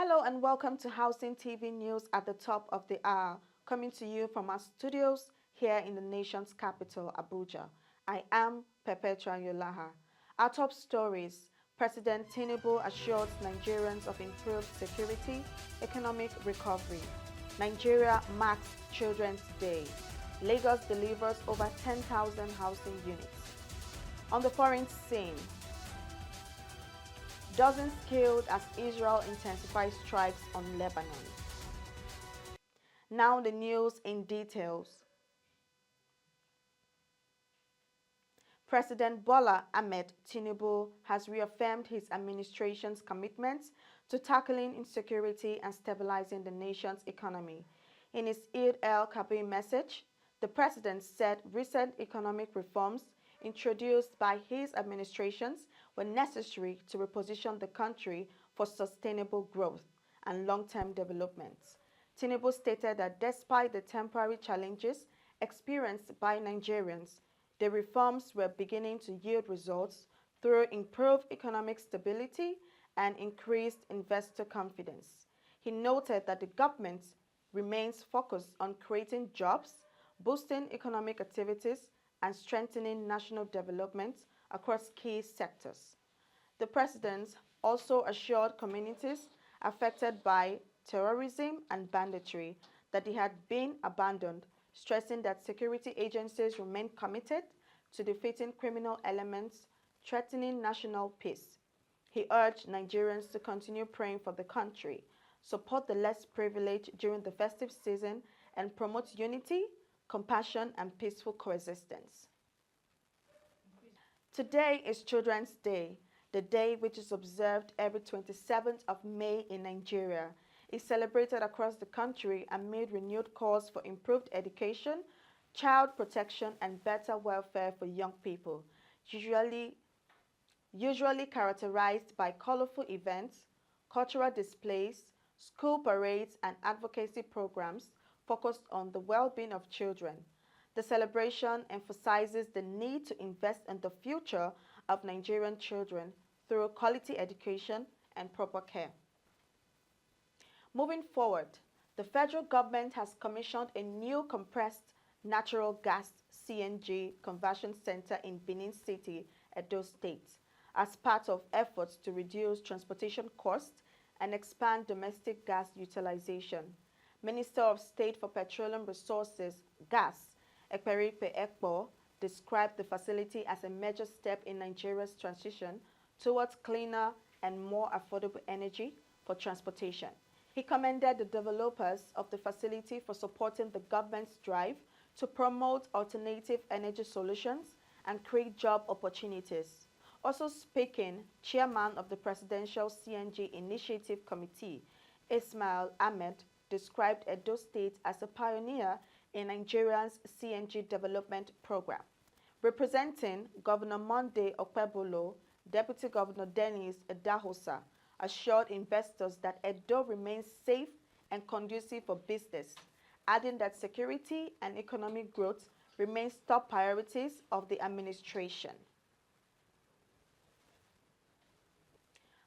Hello and welcome to Housing TV News at the top of the hour, coming to you from our studios here in the nation's capital, Abuja. I am Perpetua Yolaha. Our top stories: President Tinubu assures Nigerians of improved security, economic recovery. Nigeria marks Children's Day. Lagos delivers over 10,000 housing units. On the foreign scene, dozens killed as Israel intensifies strikes on Lebanon. Now the news in details. President Bola Ahmed Tinubu has reaffirmed his administration's commitments to tackling insecurity and stabilizing the nation's economy. In his Eid el-Kabir message, the president said recent economic reforms introduced by his administrations were necessary to reposition the country for sustainable growth and long-term development. Tinubu stated that despite the temporary challenges experienced by Nigerians, the reforms were beginning to yield results through improved economic stability and increased investor confidence. He noted that the government remains focused on creating jobs, boosting economic activities, and strengthening national development across key sectors. The president also assured communities affected by terrorism and banditry that they had been abandoned, stressing that security agencies remain committed to defeating criminal elements threatening national peace. He urged Nigerians to continue praying for the country, support the less privileged during the festive season, and promote unity, compassion, and peaceful coexistence. Today is Children's Day, the day which is observed every 27th of May in Nigeria. Is celebrated across the country amid renewed calls for improved education, child protection, and better welfare for young people, usually characterized by colorful events, cultural displays, school parades, and advocacy programs focused on the well-being of children. The celebration emphasizes the need to invest in the future of Nigerian children through quality education and proper care. Moving forward, the federal government has commissioned a new compressed natural gas (CNG) conversion center in Benin City, Edo State, as part of efforts to reduce transportation costs and expand domestic gas utilization. Minister of State for Petroleum Resources, Gas, Ekperipe Ekpo, described the facility as a major step in Nigeria's transition towards cleaner and more affordable energy for transportation. He commended the developers of the facility for supporting the government's drive to promote alternative energy solutions and create job opportunities. Also speaking, Chairman of the Presidential CNG Initiative Committee, Ismail Ahmed, described Edo State as a pioneer in Nigeria's CNG development program. Representing Governor Monday Okpebolo, Deputy Governor Dennis Edahosa assured investors that Edo remains safe and conducive for business, adding that security and economic growth remains top priorities of the administration.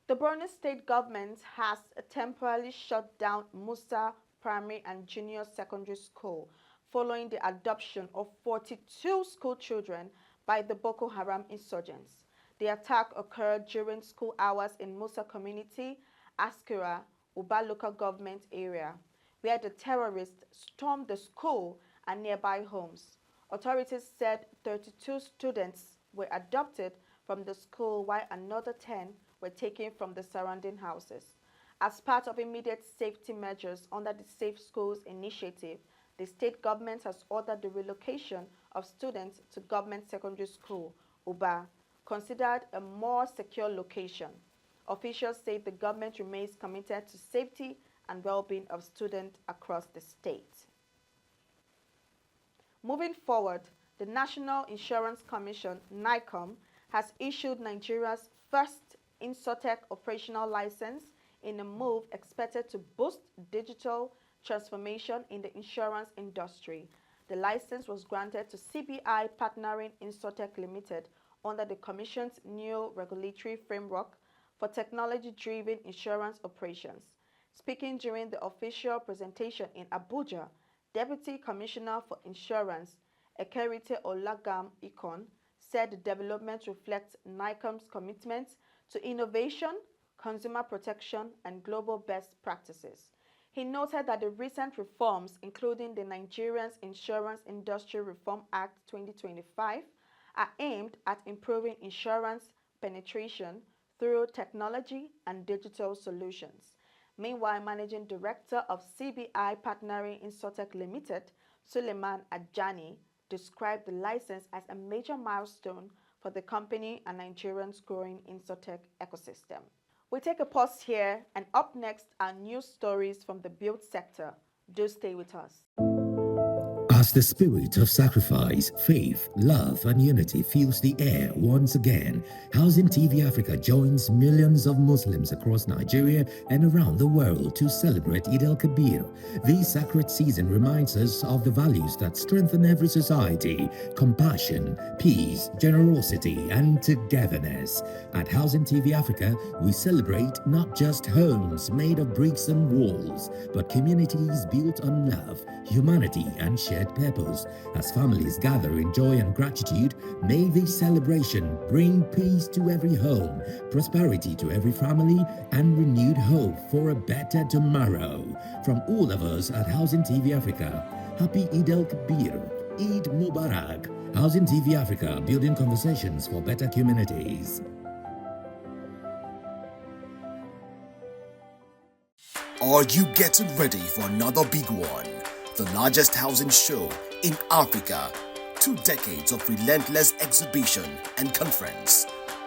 The Borno State government has temporarily shut down Musa Primary and Junior Secondary School following the adoption of 42 school children by the Boko Haram insurgents. The attack occurred during school hours in Musa Community, Askira, Uba local government area, where the terrorists stormed the school and nearby homes. Authorities said 32 students were adopted from the school while another 10 were taken from the surrounding houses. As part of immediate safety measures under the Safe Schools initiative, the state government has ordered the relocation of students to Government Secondary School, Uba, considered a more secure location. Officials say the government remains committed to safety and well-being of students across the state. Moving forward, the National Insurance Commission, NICOM, has issued Nigeria's first Insurtech operational license in a move expected to boost digital transformation in the insurance industry. The license was granted to CBI partnering Insurtech Limited under the Commission's new regulatory framework for technology-driven insurance operations. Speaking during the official presentation in Abuja, Deputy Commissioner for Insurance, Ekerite Olagam Ikon, said the development reflects NICOM's commitment to innovation, consumer protection, and global best practices. He noted that the recent reforms, including the Nigerian Insurance Industry Reform Act 2025, are aimed at improving insurance penetration through technology and digital solutions. Meanwhile, Managing Director of CBI Partnering Insotec Limited, Suleiman Ajani, described the license as a major milestone for the company and Nigeria's growing Insotec ecosystem. We take a pause here, and up next are news stories from the build sector. Do stay with us. As the spirit of sacrifice, faith, love, and unity fills the air once again, Housing TV Africa joins millions of Muslims across Nigeria and around the world to celebrate Eid al-Kabir. This sacred season reminds us of the values that strengthen every society: compassion, peace, generosity, and togetherness. At Housing TV Africa, we celebrate not just homes made of bricks and walls, but communities built on love, humanity, and shared purpose. As families gather in joy and gratitude, may this celebration bring peace to every home, prosperity to every family, and renewed hope for a better tomorrow. From all of us at Housing TV Africa, happy Eid al-Kabir, Eid Mubarak. Housing TV Africa, building conversations for better communities. Are you getting ready for another big one? The largest housing show in Africa. 2 decades of relentless exhibition and conference.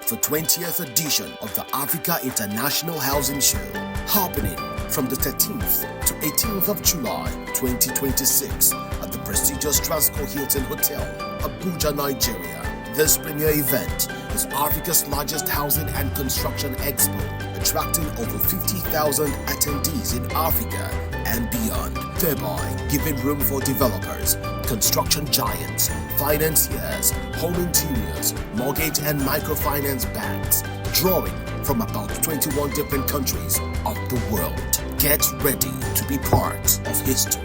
The 20th edition of the Africa International Housing Show, happening from the 13th to 18th of July 2026 at the prestigious Transcorp Hilton Hotel, Abuja, Nigeria. This premier event is Africa's largest housing and construction expo, attracting over 50,000 attendees in Africa and beyond, thereby giving room for developers, construction giants, financiers, home interiors, mortgage and microfinance banks, drawing from about 21 different countries of the world. Get ready to be part of history.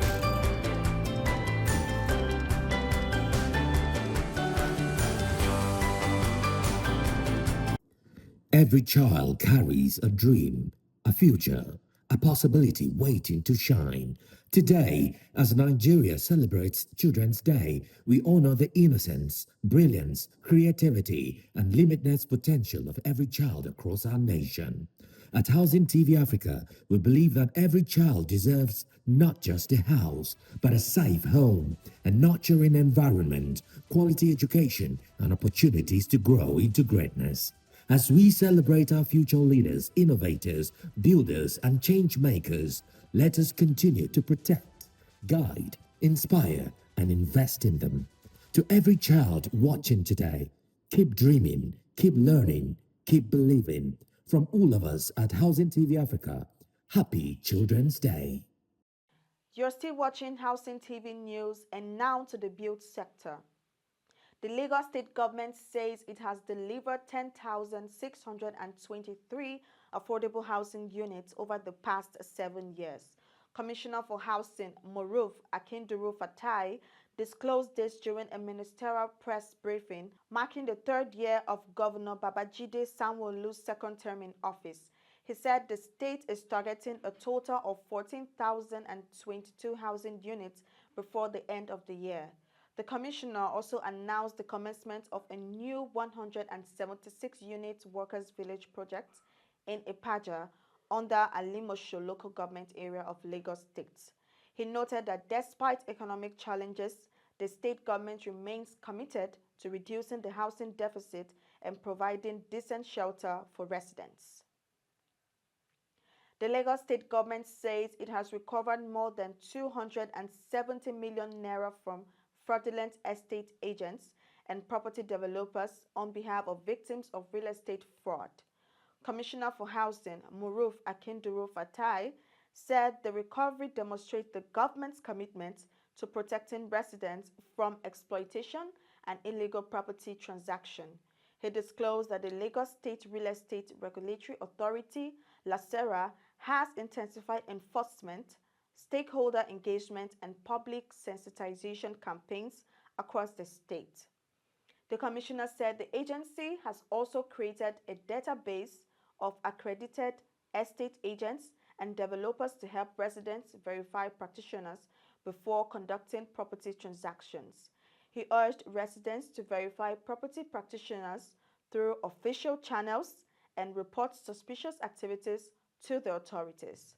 Every child carries a dream, a future, a possibility waiting to shine. Today, as Nigeria celebrates Children's Day, we honor the innocence, brilliance, creativity, and limitless potential of every child across our nation. At Housing TV Africa, we believe that every child deserves not just a house, but a safe home, a nurturing environment, quality education, and opportunities to grow into greatness. As we celebrate our future leaders, innovators, builders, and change makers, let us continue to protect, guide, inspire, and invest in them. To every child watching today, keep dreaming, keep learning, keep believing. From all of us at Housing TV Africa, happy Children's Day. You're still watching Housing TV News, and now to the build sector. The Lagos State government says it has delivered 10,623 affordable housing units over the past 7 years. Commissioner for Housing, Moruf Akinduru-Fatai, disclosed this during a ministerial press briefing marking the 3rd year of Governor Babajide Sanwo-Olu's 2nd term in office. He said the state is targeting a total of 14,022 housing units before the end of the year. The commissioner also announced the commencement of a new 176-unit workers' village project in Ipaja under Alimosho local government area of Lagos State. He noted that despite economic challenges, the state government remains committed to reducing the housing deficit and providing decent shelter for residents. The Lagos State government says it has recovered more than 270 million naira from fraudulent estate agents and property developers on behalf of victims of real estate fraud. Commissioner for Housing, Moruf Akinduru-Fatai, said the recovery demonstrates the government's commitment to protecting residents from exploitation and illegal property transaction. He disclosed that the Lagos State Real Estate Regulatory Authority, LASERA, has intensified enforcement, stakeholder engagement, and public sensitization campaigns across the state. The commissioner said the agency has also created a database of accredited estate agents and developers to help residents verify practitioners before conducting property transactions. He urged residents to verify property practitioners through official channels and report suspicious activities to the authorities.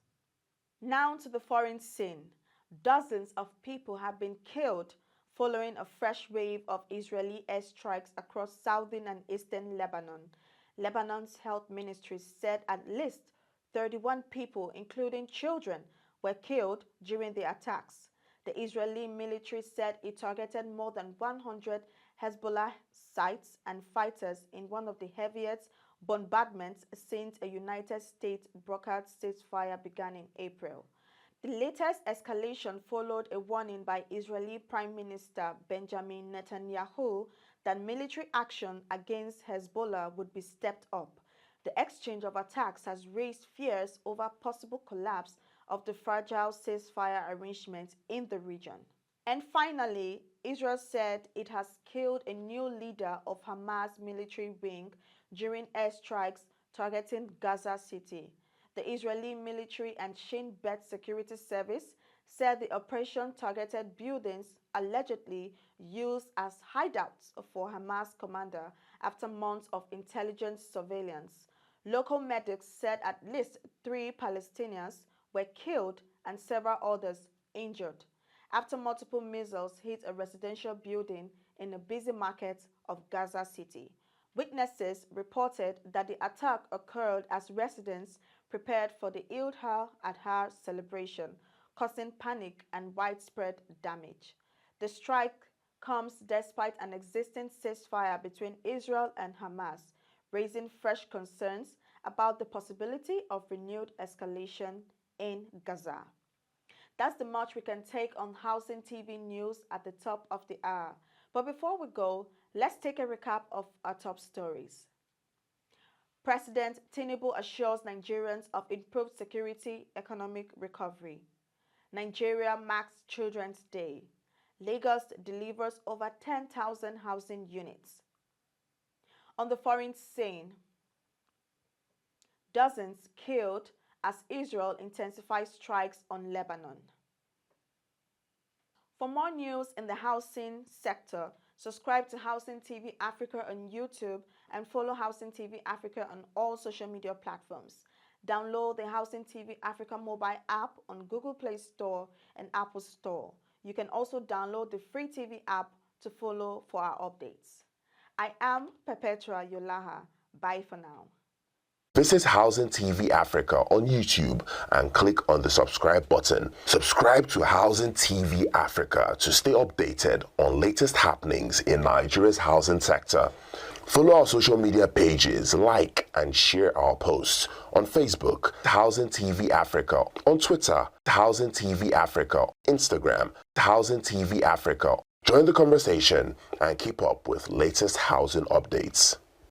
Now to the foreign scene. Dozens of people have been killed following a fresh wave of Israeli airstrikes across southern and eastern Lebanon. Lebanon's health ministry said at least 31 people, including children, were killed during the attacks. The Israeli military said it targeted more than 100 Hezbollah sites and fighters in one of the heaviest bombardments since a United States brokered ceasefire began in April. The latest escalation followed a warning by Israeli Prime Minister Benjamin Netanyahu that military action against Hezbollah would be stepped up. The exchange of attacks has raised fears over possible collapse of the fragile ceasefire arrangements in the region. And finally, Israel said it has killed a new leader of Hamas military wing during airstrikes targeting Gaza City. The Israeli military and Shin Bet Security Service said the operation targeted buildings allegedly used as hideouts for Hamas commander after months of intelligence surveillance. Local medics said at least 3 Palestinians were killed and several others injured after multiple missiles hit a residential building in a busy market of Gaza City. Witnesses reported that the attack occurred as residents prepared for the Eid al-Adha celebration, causing panic and widespread damage. The strike comes despite an existing ceasefire between Israel and Hamas, raising fresh concerns about the possibility of renewed escalation in Gaza. That's the much we can take on Housing TV news at the top of the hour. But before we go, let's take a recap of our top stories. President Tinubu assures Nigerians of improved security, economic recovery. Nigeria marks Children's Day. Lagos delivers over 10,000 housing units. On the foreign scene, dozens killed as Israel intensifies strikes on Lebanon. For more news in the housing sector, subscribe to Housing TV Africa on YouTube and follow Housing TV Africa on all social media platforms. Download the Housing TV Africa mobile app on Google Play Store and Apple Store. You can also download the free TV app to follow for our updates. I am Perpetua Yolaha. Bye for now. Visit Housing TV Africa on YouTube and click on the subscribe button. Subscribe to Housing TV Africa to stay updated on latest happenings in Nigeria's housing sector. Follow our social media pages, like and share our posts on Facebook, Housing TV Africa, on Twitter, Housing TV Africa, Instagram, Housing TV Africa. Join the conversation and keep up with latest housing updates.